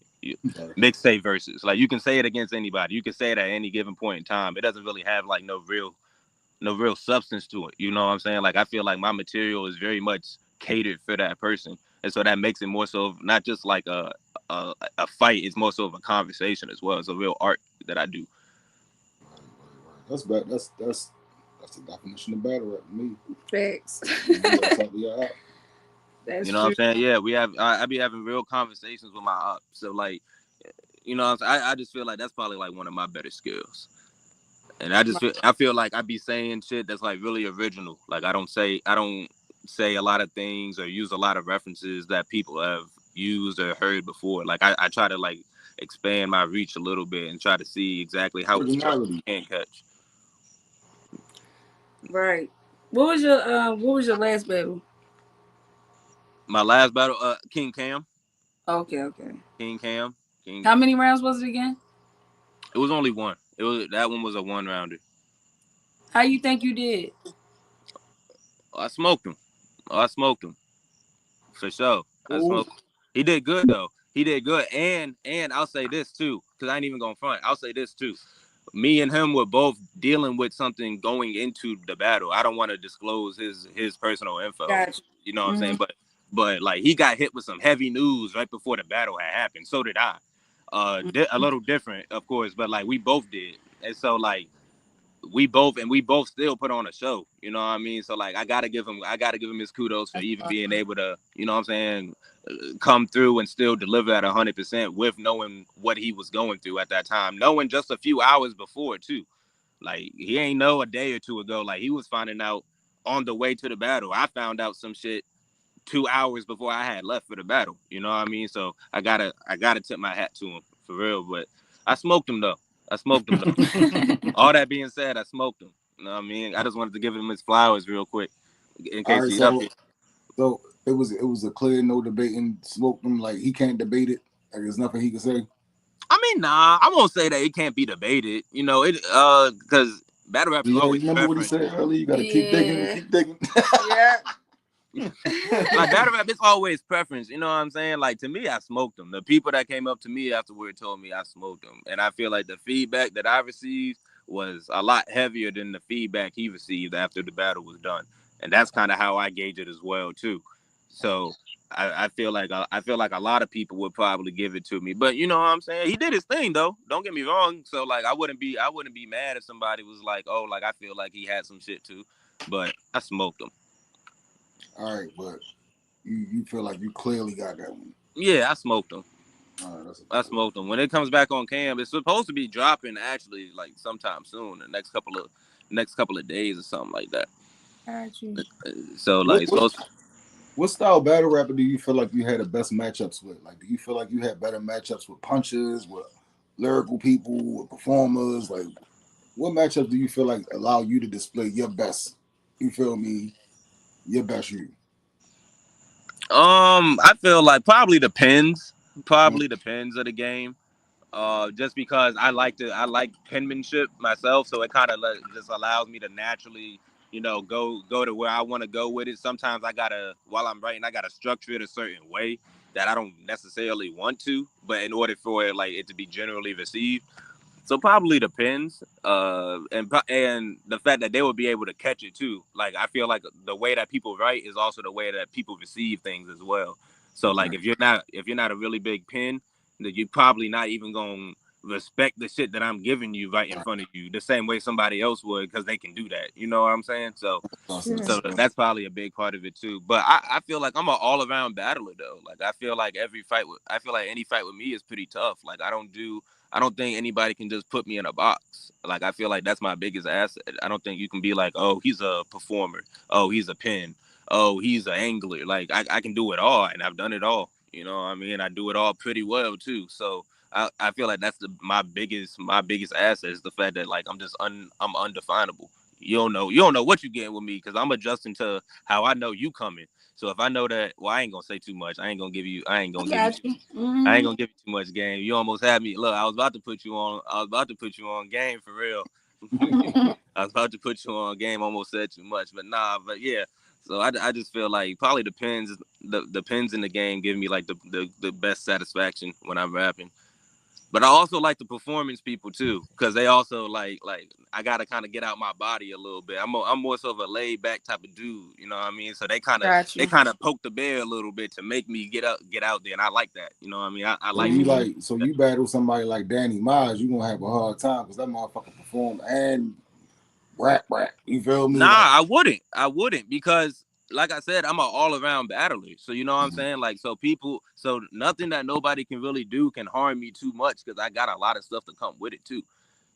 Mixtape verses. Like you can say it against anybody. You can say it at any given point in time. It doesn't really have like no real substance to it. You know what I'm saying? Like I feel like my material is very much catered for that person, and so that makes it more so of not just like a fight. It's more so of a conversation as well. It's a real art that I do. That's bad. That's the definition of battle rap to me. Facts. That's you know true. what I'm saying? Yeah, I be having real conversations with my ops. So like, you know what I'm saying? I just feel like that's probably like one of my better skills. And I feel like I be saying shit that's like really original. Like I don't say a lot of things or use a lot of references that people have used or heard before. Like I try to like expand my reach a little bit and try to see exactly how it's can catch. Right. What was your last battle? My last battle, King Cam. Okay. King Cam. How many rounds was it again? It was only one. That one was a 1-rounder. How you think you did? I smoked him. For sure. I smoked him. He did good though. He did good. And I'll say this too, because I ain't even gonna front. I'll say this too. Me and him were both dealing with something going into the battle. I don't want to disclose his personal info. Gotcha. You know what I'm saying? But like he got hit with some heavy news right before the battle had happened. So did I. A little different, of course, but like we both did. And so like we both still put on a show. You know what I mean? So like I gotta give him his kudos for even being able to, you know what I'm saying, come through and still deliver at 100% with knowing what he was going through at that time, knowing just a few hours before too. Like he ain't know a day or two ago. Like he was finding out on the way to the battle. I found out some shit 2 hours before I had left for the battle. You know what I mean? So I gotta tip my hat to him for real. But I smoked him though. All that being said, I smoked him. You know what I mean? I just wanted to give him his flowers real quick in case he's up here. So it was a clear no debating. Smoked him, like he can't debate it. Like there's nothing he can say. I mean, nah, I won't say that it can't be debated. You know, it because battle rap is always remember preference. what he said earlier? You gotta keep digging. Yeah. Like battle rap, it's always preference. You know what I'm saying? Like to me, I smoked them. The people that came up to me afterward told me I smoked them, and I feel like the feedback that I received was a lot heavier than the feedback he received after the battle was done, and that's kind of how I gauge it as well too. So I feel like a lot of people would probably give it to me, but you know what I'm saying? He did his thing though. Don't get me wrong. So like I wouldn't be mad if somebody was like, oh, like I feel like he had some shit too, but I smoked him. All right, but you feel like you clearly got that one. Yeah, I smoked him. I smoked him. When it comes back on cam, it's supposed to be dropping actually like sometime soon, the next couple of days or something like that. Got you. So like, what style battle rapper do you feel like you had the best matchups with? Like, do you feel like you had better matchups with punchers, with lyrical people, with performers? Like, what matchups do you feel like allow you to display your best? You feel me? Your best you. I feel like probably depends of the game. Just because I like penmanship myself, so it kind of just allows me to naturally, you know, go to where I want to go with it. Sometimes while I'm writing, I gotta structure it a certain way that I don't necessarily want to, but in order for it to be generally received. So probably depends, and the fact that they will be able to catch it too. Like I feel like the way that people write is also the way that people receive things as well. So like if you're not a really big pen, then you're probably not even going to respect the shit that I'm giving you right in front of you the same way somebody else would, because they can do that. You know what I'm saying? So that's probably a big part of it too. But I feel like I'm an all around battler though. Like I feel like any fight with me is pretty tough. Like I don't think anybody can just put me in a box. Like I feel like that's my biggest asset. I don't think you can be like, oh, he's a performer. Oh, he's a pin. Oh, he's an angler. Like I can do it all, and I've done it all. You know what I mean? I do it all pretty well too. So I feel like that's my biggest asset is the fact that like I'm undefinable. You don't know what you getting with me, because I'm adjusting to how I know you coming. So if I know that, well, I ain't gonna say too much. I ain't gonna give you too much game. You almost had me. Look, I was about to put you on game for real. I was about to put you on game. Almost said too much, but nah. But yeah. So I just feel like probably the pins in the game give me like the best satisfaction when I'm rapping. But I also like the performance people too, because they also like I gotta kind of get out my body a little bit. I'm more so of a laid back type of dude, you know what I mean? So they kind of poke the bear a little bit to make me get out there, and I like that, you know what I mean? I like so you battle somebody like Danny Miles, you gonna have a hard time because that motherfucker perform and rap. You feel me? Nah, I wouldn't because, like I said, I'm an all-around battler. So you know what I'm saying? Like, so nothing that nobody can really do can harm me too much, because I got a lot of stuff to come with it too.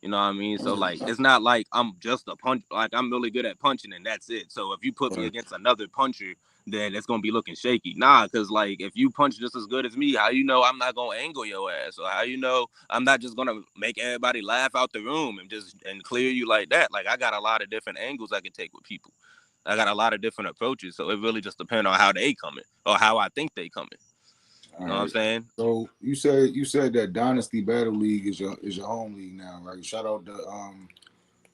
You know what I mean? So like, it's not like I'm just a punch. Like I'm really good at punching and that's it. So if you put me against another puncher, then it's gonna be looking shaky. Nah, because like if you punch just as good as me, how you know I'm not gonna angle your ass? Or how you know I'm not just gonna make everybody laugh out the room and clear you like that? Like I got a lot of different angles I can take with people. I got a lot of different approaches. So it really just depends on how they coming or how I think they coming. You know what I'm saying? So you said that Dynasty Battle League is your home league now, right? Shout out to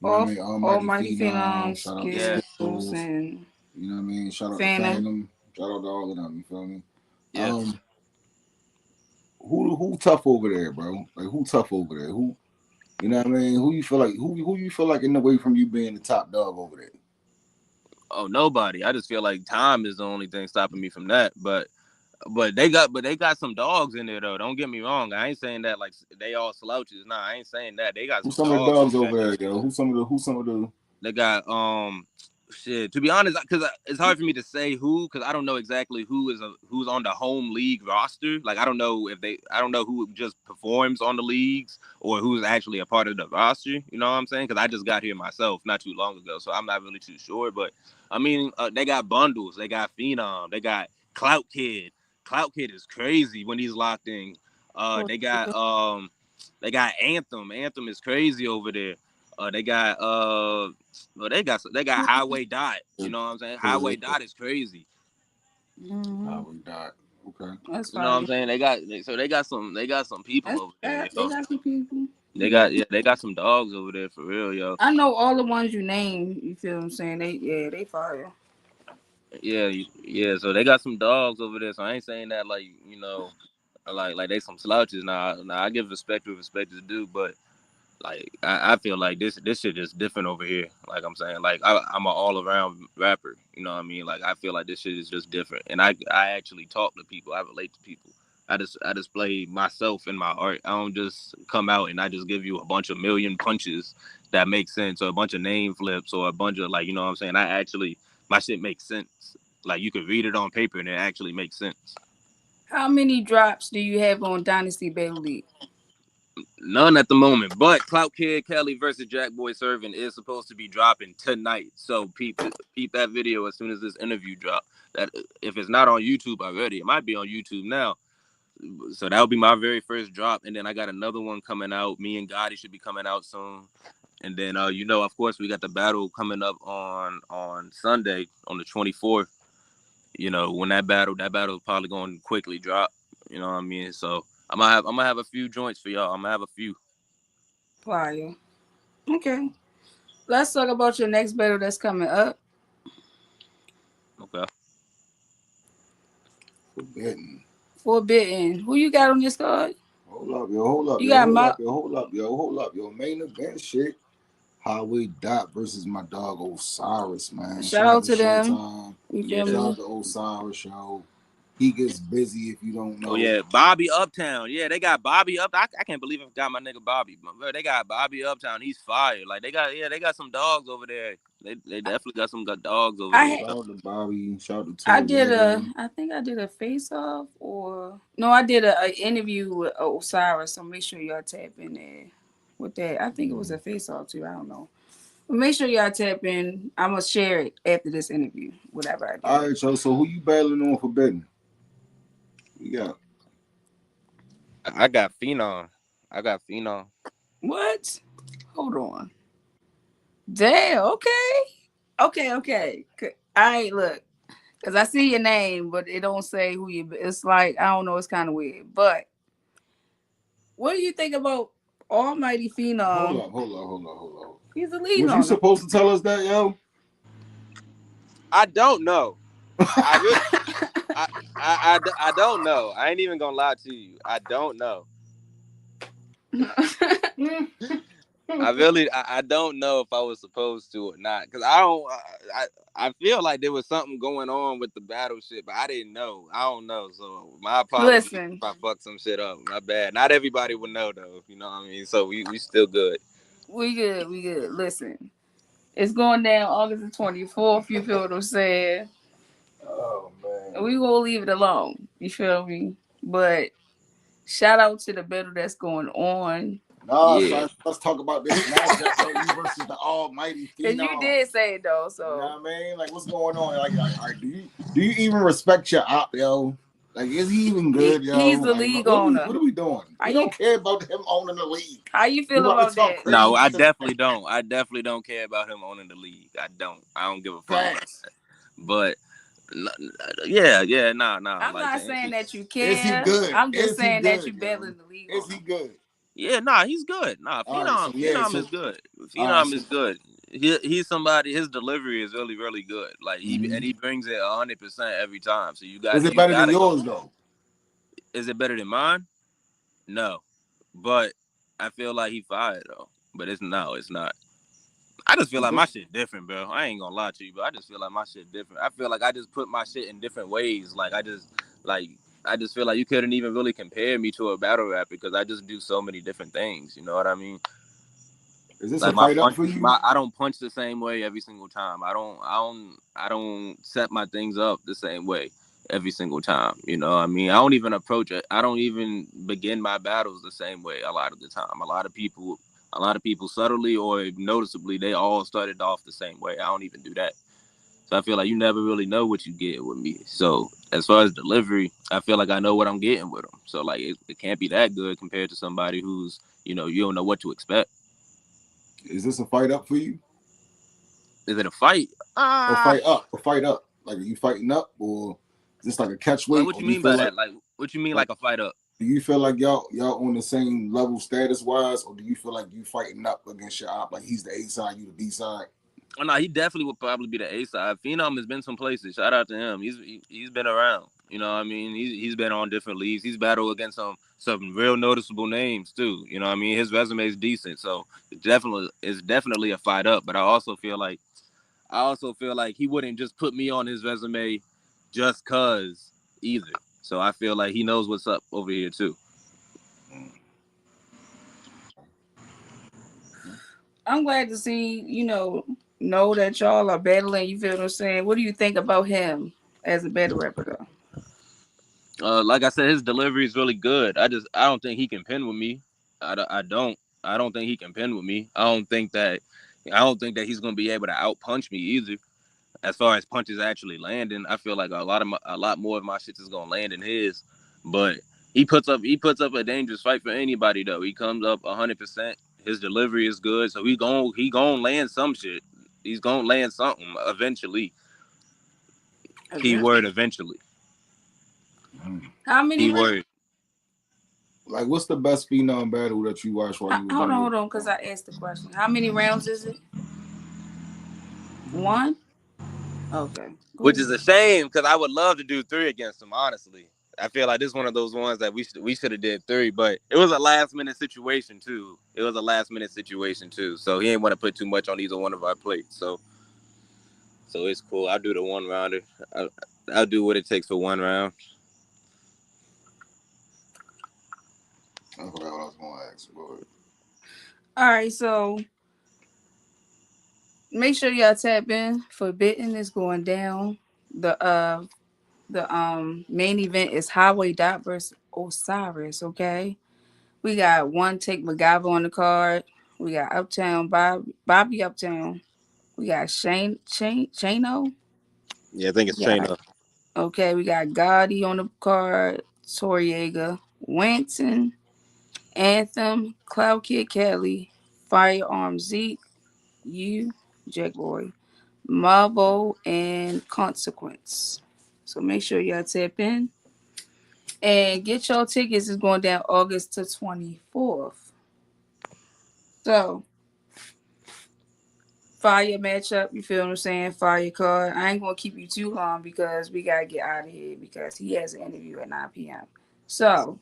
Almighty Phenom, shout out to Skills, and you know what I mean? Shout out to Phantom. Phantom. Shout out to all of them, you feel me? Yeah. Who tough over there, bro? Like who tough over there? Who, you know what I mean? Who you feel like in the way from you being the top dog over there? Oh, nobody. I just feel like time is the only thing stopping me from that. But they got some dogs in there though. Don't get me wrong. I ain't saying that like they all slouches. Nah, I ain't saying that. They got some of the dogs over there, yo. Who's some of the They got shit. To be honest, because it's hard for me to say who, because I don't know exactly who's on the home league roster. Like I don't know who just performs on the leagues or who's actually a part of the roster. You know what I'm saying? Because I just got here myself not too long ago, so I'm not really too sure. But I mean, they got bundles. They got Phenom. They got Clout Kid. Clout Kid is crazy when he's locked in. They got Anthem. Anthem is crazy over there. They got Highway Dot. You know what I'm saying? Highway Dot is crazy. Highway Dot. Okay. That's you know what I'm saying? They got some people over there. They got some people. They got some dogs over there for real, yo. I know all the ones you named. You feel what I'm saying? They fire. Yeah. So they got some dogs over there. So I ain't saying that like, you know, like they some slouches. Nah, I give respect where respect is due, but like I feel like this shit is different over here. Like I'm saying, like I'm an all around rapper. You know what I mean? Like I feel like this shit is just different. And I actually talk to people. I relate to people. I display myself in my art. I don't just come out and I just give you a bunch of million punches that make sense, or a bunch of name flips, or a bunch of like, you know what I'm saying? My shit makes sense. Like you could read it on paper and it actually makes sense. How many drops do you have on Dynasty Battle League? None at the moment, but Clout Kid Kelly versus Jackboy Serving is supposed to be dropping tonight. So peep that video as soon as this interview drop. That if it's not on YouTube already, it might be on YouTube now. So that'll be my very first drop, and then I got another one coming out. Me and Gotti should be coming out soon, and then you know, of course, we got the battle coming up on Sunday on the 24th. You know, when that battle is probably going to quickly drop. You know what I mean? So I'm gonna have a few joints for y'all. I'm gonna have a few. Fire. Okay. Let's talk about your next battle that's coming up. Okay. Forbidden. Who you got on your card? Hold up, yo. Hold up, yo. Main event shit. Highway Dot versus my dog Osiris, man. Shout out to them. Shout out to Osiris, yo. he gets busy if you don't know. Oh yeah, Bobby Uptown. Yeah, they got Bobby up. I can't believe it got my nigga Bobby. Bro, they got Bobby Uptown. He's fire. Like they got some dogs over there. They definitely got some good dogs over there. Shout out to Bobby. Shout out to I think I did a face off or no, I did a interview with Osiris. So make sure y'all tap in there with that. I think it was a face off too. I don't know. But make sure y'all tap in. I'm gonna share it after this interview. Whatever I do. All right, so who you battling on for betting? You got. I got Phenom. What? Hold on. Damn. Okay. All right. Look, because I see your name, but it don't say who you. It's like I don't know. It's kind of weird. But what do you think about Almighty Phenom? Hold up. He's the lead. Was you supposed to tell us that, yo? I don't know. I don't know. I ain't even gonna lie to you. I don't know. I don't know if I was supposed to or not, because I feel like there was something going on with the battle shit, but I didn't know. I don't know. So my apologies if I fucked some shit up. My bad. Not everybody would know though. You know what I mean? So we still good. We good. Listen, it's going down August the 24th. You feel what I'm saying? Oh man. We gonna leave it alone. You feel me? But shout out to the battle that's going on. So let's talk about this matchup versus the Almighty Phenom. And you did say it though, so you know what I mean? Like, what's going on? Like do you even respect your op, yo? Like, is he even good, yo? He's the league owner. What are we doing? I don't care about him owning the league. How you feel about that? No, I definitely don't. I definitely don't care about him owning the league. I don't give a fuck about that. But yeah, nah. I'm not saying that you care. Is he good? I'm just saying that you better in the league. Is he good? Yeah, nah, he's good. Nah, Phenom is good. Phenom is good. He's somebody. His delivery is really, really good. Like he brings it 100% every time. So you got. Is it better than yours though? Is it better than mine? No, but I feel like he fired though. But it's not. I just feel like my shit different, bro. I ain't gonna lie to you, but I just feel like my shit different. I feel like I just put my shit in different ways. Like I just feel like you couldn't even really compare me to a battle rapper because I just do so many different things. You know what I mean? Is this like a fight up for you? I don't punch the same way every single time. I don't set my things up the same way every single time. You know what I mean? I don't even approach it. I don't even begin my battles the same way a lot of the time. A lot of people subtly or noticeably, they all started off the same way. I don't even do that. So I feel like you never really know what you get with me. So as far as delivery, I feel like I know what I'm getting with them. So like it can't be that good compared to somebody who's, you don't know what to expect. Is this a fight up for you? Is it a fight? A fight up. Like, are you fighting up, or is this like a catch weight? Like, what you mean by that? Like, what you mean like a fight up? Do you feel like y'all on the same level status wise, or do you feel like you fighting up against your op? Like he's the A side, you the B side? Oh, no, he definitely would probably be the A side. Phenom has been some places. Shout out to him. He's been around. You know what I mean? He's been on different leagues. He's battled against some real noticeable names too. You know what I mean? His resume is decent. So it's definitely a fight up. But I also feel like he wouldn't just put me on his resume just cause either. So I feel like he knows what's up over here too. I'm glad to see, know that y'all are battling. You feel what I'm saying? What do you think about him as a battle rapper though? Like I said, his delivery is really good. I don't think he can pin with me. I don't think he can pin with me. I don't think that he's gonna be able to out punch me either. As far as punches actually landing, I feel like a lot more of my shit is gonna land in his. But he puts up a dangerous fight for anybody though. He comes up 100%. His delivery is good, so he gonna land some shit. He's gonna land something eventually. Keyword eventually. How many? Keyword. Like, what's the best Phenom battle that you watched while you was hold on, because I asked the question. How many rounds is it? 1? Okay. Which is a shame because I would love to do 3 against him. Honestly, I feel like this is one of those ones that we should have did 3, but it was a last minute situation too. So he ain't want to put too much on either one of our plates. So it's cool. I'll do the 1 rounder. I'll do what it takes for 1 round. was gonna ask. But All right, so make sure y'all tap in. Forbidden is going down. The main event is Highway Dot versus Osiris. Okay, we got One Take MacGyver on the card. We got Uptown Bobby Uptown. We got Shano. Yeah, I think it's We got Shayna. okay. We got Gotti on the card. Toriega, Wanton, Anthem, Cloud Kid Kelly, Firearm Zeke, you, Jackboy, Marvo, and Consequence. So make sure y'all tap in and get your tickets. It's going down August the 24th. So fire matchup, you feel what I'm saying? Fire card. I ain't gonna keep you too long because we gotta get out of here because he has an interview at 9 p.m. So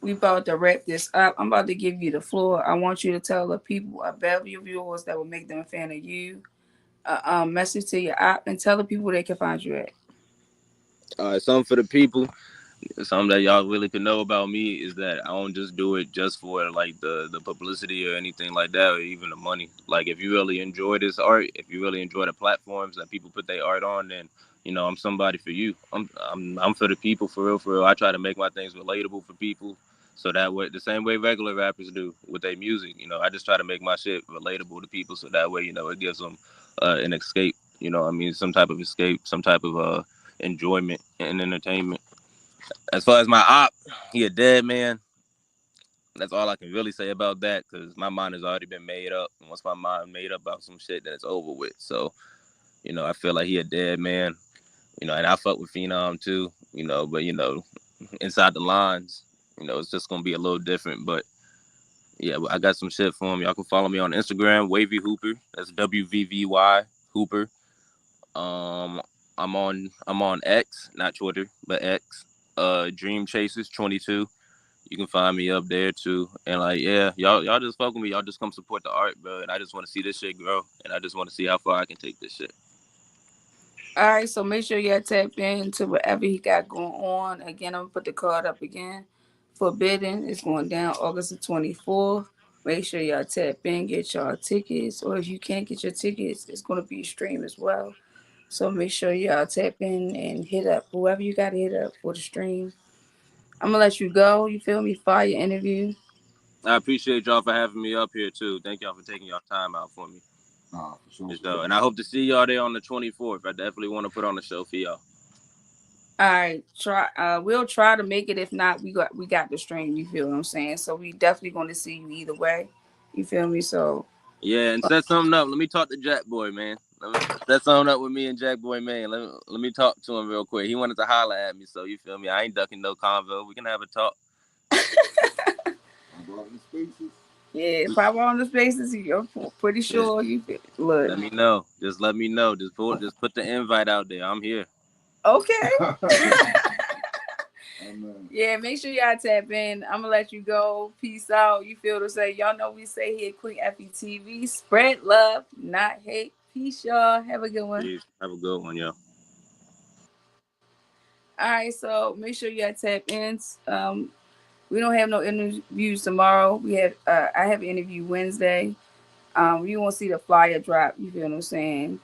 we about to wrap this up. I'm about to give you the floor. I want you to tell the people about your viewers that will make them a fan of you. Message to your app and tell the people they can find you at. Something for the people. Something that y'all really could know about me is that I don't just do it just for like the publicity or anything like that, or even the money. Like if you really enjoy this art, if you really enjoy the platforms that people put their art on, then I'm somebody for you. I'm for the people, for real, for real. I try to make my things relatable for people, so that way, the same way regular rappers do with their music. I just try to make my shit relatable to people, so that way, it gives them an escape. I mean, some type of escape, some type of enjoyment and entertainment. As far as my op, he a dead man. That's all I can really say about that, because my mind has already been made up. And once my mind made up about some shit, then it's over with. So, I feel like he a dead man. And I fuck with Phenom too. But inside the lines, it's just gonna be a little different. But yeah, I got some shit for him. Y'all can follow me on Instagram, Wavy Hooper. That's WVVY Hooper. Um, I'm on X, not Twitter, but X. Dream Chasers 22. You can find me up there too. And like, yeah, y'all just fuck with me. Y'all just come support the art, bro. And I just want to see this shit grow. And I just want to see how far I can take this shit. All right, so make sure y'all tap into whatever he got going on. Again, I'm gonna put the card up again. Forbidden is going down August the 24th. Make sure y'all tap in, get y'all tickets, or if you can't get your tickets, it's gonna be a stream as well. So make sure y'all tap in and hit up whoever you gotta hit up for the stream. I'm gonna let you go. You feel me? Fire interview. I appreciate y'all for having me up here too. Thank y'all for taking y'all time out for me. nah, for sure, For for sure. sure. And I hope to see y'all there on the 24th. I definitely want to put on a show for y'all. All right, try. We'll try to make it. If not, we got the stream. You feel what I'm saying? So we definitely going to see you either way. You feel me? So Yeah, and set something up. Let me talk to Jackboy, man. Let me set something up with me and Jackboy, man. Let me talk to him real quick. He wanted to holler at me, so you feel me? I ain't ducking no convo. We can have a talk. I'm blocking spaces. yeah, pop on the spaces. I'm pretty Yeah. sure you feel. Look, Let me know. Just let me know. Just put the invite out there. I'm here. okay. Amen. Yeah, make sure y'all tap in. I'm gonna let you go. Peace out. You feel to say, y'all know we say here, Queen FETV. Spread love, not hate. Peace, y'all. Have a good one. Peace. Have a good one, yo. All right, so make sure y'all tap in. We don't have no interviews tomorrow. I have an interview Wednesday. You won't see the flyer drop. You feel what I'm saying?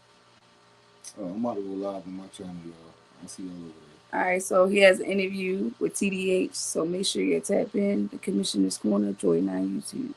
I'm about to go live on my channel, y'all. I'll see y'all over there. All right, so he has an interview with TDH. So make sure you tap in. The Commissioner's Corner, Joy 9 YouTube.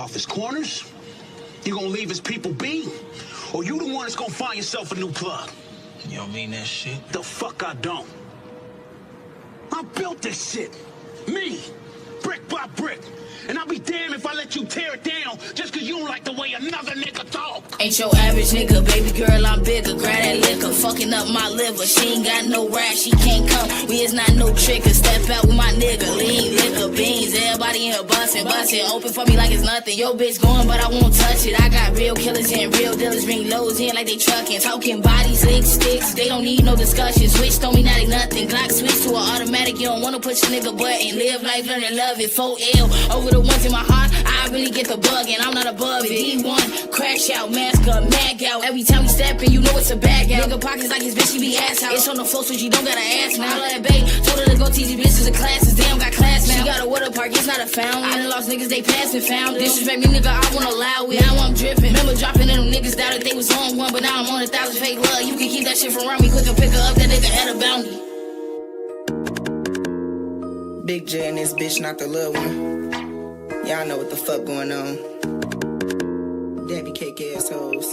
off his corners? You gonna leave his people be? Or you the one that's gonna find yourself a new plug? You don't mean that shit? The fuck I don't. I built this shit. Me. Brick by brick. And I'll be damned if I let you tear it down just cause you don't like the way another nigga talk. Ain't your average nigga, baby girl, I'm bigger. Grab that liquor, fucking up my liver. She ain't got no rash, she can't come. We is not no tricker. Step out with my nigga, lean, liquor, beans. Everybody in here bustin'. Open for me like it's nothing. Yo bitch going, but I won't touch it. I got real killers and real dealers. Bring loads in like they trucking. Talking bodies, lick sticks. They don't need no discussion. Switch on me, not nothing. Glock switch to an automatic. You don't wanna push a nigga button. Live life, learn to love it. 4L over the ones in my heart. I really get the bug and I'm not above it. D1, crash out, mask up, mag out. Every time we step in, you know it's a bag out. Nigga pockets like his bitch, she be ass out. It's on the floor, so she don't gotta ask now. I love that babe, told her to go teach these bitches in classes. Damn, got class now. She got a water park, it's not a fountain. I done lost niggas, they passed and found it. Disrespect me, nigga, I won't allow it. Now I'm dripping. Remember dropping in them niggas doubted they was on one, but now I'm on 1,000 fake love. You can keep that shit from around me, quick and pick her up, that nigga had a bounty. Big J and this bitch, not the little one. Y'all know what the fuck going on. Debbie cake assholes.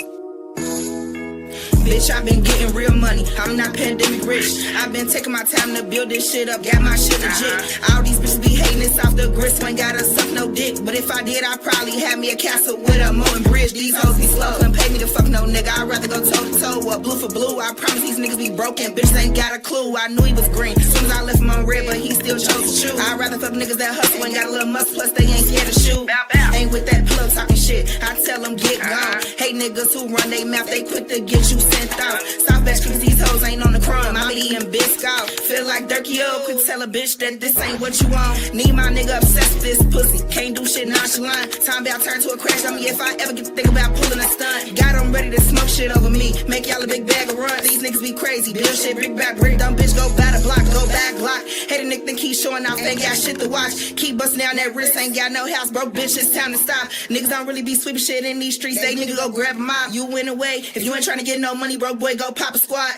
Bitch, I been getting real money. I'm not pandemic rich. I been taking my time to build this shit up. Got my shit legit. All these bitches be hating this off the grist. Ain't gotta suck no dick. But if I did, I'd probably have me a castle with a moat and bridge. These hoes be slow. Couldn't pay me to fuck no nigga. I'd rather go toe to toe or blue for blue. I promise these niggas be broken. Bitches ain't got a clue. I knew he was green. Soon as I left him on red, but he still chose to shoot. I'd rather fuck niggas that hustle and got a little muscle. Plus they ain't scared to shoot. Ain't with that pillow talking shit. I tell them get gone. Hate niggas who run they mouth. They quick to get you sent out. Best cause these hoes ain't on the crumb. I'm eating biscuit. Feel like Durkee O. Could tell a bitch that this ain't what you want. Need my nigga obsessed with this pussy. Can't do shit nonchalant. Time about turn to a crash on me if I ever get to think about pulling a stunt. Got them ready to smoke shit over me. Make y'all a big bag of runs. These niggas be crazy. Build shit, brick back, brick. Dumb bitch go by the block, go back block. Hate a nigga think he's showing off. Ain't got shit to watch. Keep busting down that wrist. Ain't got no house. Broke bitch, it's time to stop. Niggas don't really be sweeping shit in these streets. They niggas go grab a mop. You win away. If you ain't trying to get no money, broke boy, go pop a squat.